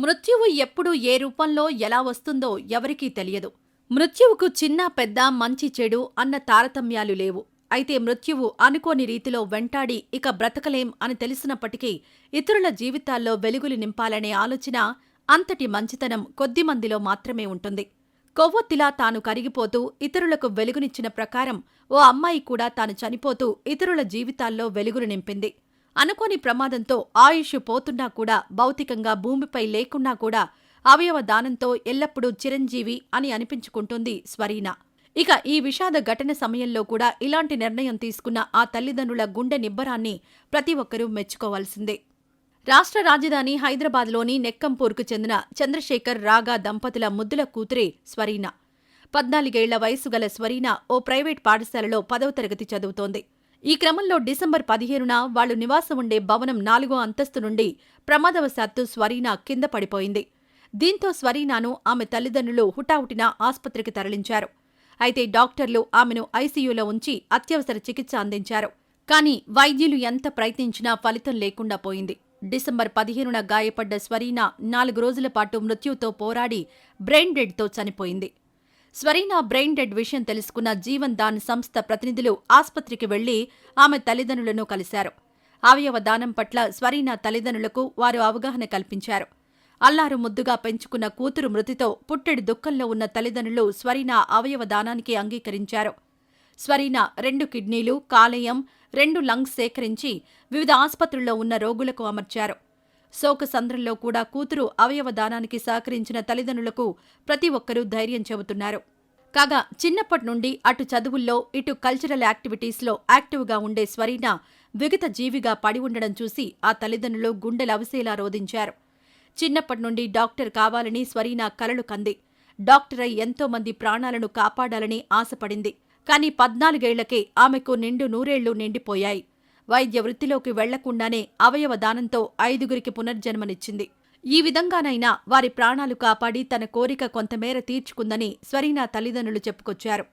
మృత్యువు ఎప్పుడు ఏ రూపంలో ఎలా వస్తుందో ఎవరికీ తెలియదు. మృత్యువుకు చిన్న పెద్ద మంచి చెడు అన్న తారతమ్యాలు లేవు. అయితే మృత్యువు అనుకోని రీతిలో వెంటాడి ఇక బ్రతకలేం అని తెలిసినప్పటికీ ఇతరుల జీవితాల్లో వెలుగులు నింపాలనే ఆలోచన, అంతటి మంచితనం కొద్దిమందిలో మాత్రమే ఉంటుంది. కొవ్వొత్తిలా తాను కరిగిపోతూ ఇతరులకు వెలుగునిచ్చిన ప్రకారం ఓ అమ్మాయి కూడా తాను చనిపోతూ ఇతరుల జీవితాల్లో వెలుగులు నింపింది. అనుకోని ప్రమాదంతో ఆయుష్ పోతున్నా కూడా, భౌతికంగా భూమిపై లేకున్నా కూడా అవయవ దానంతో ఎల్లప్పుడూ చిరంజీవి అని అనిపించుకుంటుంది స్వరీనా. ఇక ఈ విషాద ఘటన సమయంలో కూడా ఇలాంటి నిర్ణయం తీసుకున్న ఆ తల్లిదండ్రుల గుండె నిబ్బరాన్ని ప్రతి ఒక్కరూ మెచ్చుకోవాల్సిందే. రాష్ట్ర రాజధాని హైదరాబాద్లోని నెక్కంపూర్కు చెందిన చంద్రశేఖర్, రాగా దంపతుల ముద్దుల కూతురే స్వరీనా. 14 ఏళ్ల వయసు గల స్వరీనా ఓ ప్రైవేట్ పాఠశాలలో 10వ తరగతి చదువుతోంది. ఈ క్రమంలో డిసెంబర్ 15న వాళ్లు నివాసం ఉండే భవనం 4వ అంతస్తు నుండి ప్రమాదవశాత్తు స్వరీనా కింద పడిపోయింది. దీంతో స్వరీనాను ఆమె తల్లిదండ్రులు హుటాహుటిన ఆస్పత్రికి తరలించారు. అయితే డాక్టర్లు ఆమెను ఐసీయూలో ఉంచి అత్యవసర చికిత్స అందించారు. కానీ వైద్యులు ఎంత ప్రయత్నించినా ఫలితం లేకుండా పోయింది. డిసెంబర్ 15న గాయపడ్డ స్వరీనా 4 రోజుల పాటు మృత్యువుతో పోరాడి బ్రెయిన్ డెడ్తో చనిపోయింది. స్వరీనా బ్రెయిన్ డెడ్ విషయం తెలుసుకున్న జీవన్ దాన్ సంస్థ ప్రతినిధులు ఆస్పత్రికి వెళ్లి ఆమె తల్లిదండ్రులను కలిశారు. అవయవ దానం పట్ల స్వరీనా తల్లిదండ్రులకు వారు అవగాహన కల్పించారు. అల్లారు ముద్దుగా పెంచుకున్న కూతురు మృతితో పుట్టెడు దుఃఖంలో ఉన్న తల్లిదండ్రులు స్వరీనా అవయవ దానానికి అంగీకరించారు. స్వరీనా 2 కిడ్నీలు, కాలేయం, 2 లంగ్స్ సేకరించి వివిధ ఆస్పత్రుల్లో ఉన్న రోగులకు అమర్చారు. శోకసంద్రంలో కూడా కూతురు అవయవ దానానికి సహకరించిన తల్లిదండ్రులకు ప్రతి ఒక్కరూ ధైర్యం చెబుతున్నారు. కాగా చిన్నప్పటి నుండి అటు చదువుల్లో, ఇటు కల్చరల్ యాక్టివిటీస్లో యాక్టివ్గా ఉండే స్వరీనా విగత జీవిగా పడి ఉండడం చూసి ఆ తల్లిదండ్రులు గుండెలవిసేలా రోదించారు. చిన్నప్పటి నుండి డాక్టర్ కావాలని స్వరీనా కలలు కంది. డాక్టర్ అయి ఎంతోమంది ప్రాణాలను కాపాడాలని ఆశపడింది. కానీ 14 ఏళ్లకే ఆమెకు నిండు 100 ఏళ్లు నిండిపోయాయి. వైద్య వృత్తిలోకి వెళ్లకుండానే అవయవ దానంతో 5గురికి పునర్జన్మనిచ్చింది. ఈ విధంగానైనా వారి ప్రాణాలు కాపాడి తన కోరిక కొంతమేర తీర్చుకుందని స్వరీనా తల్లిదండ్రులు చెప్పుకొచ్చారు.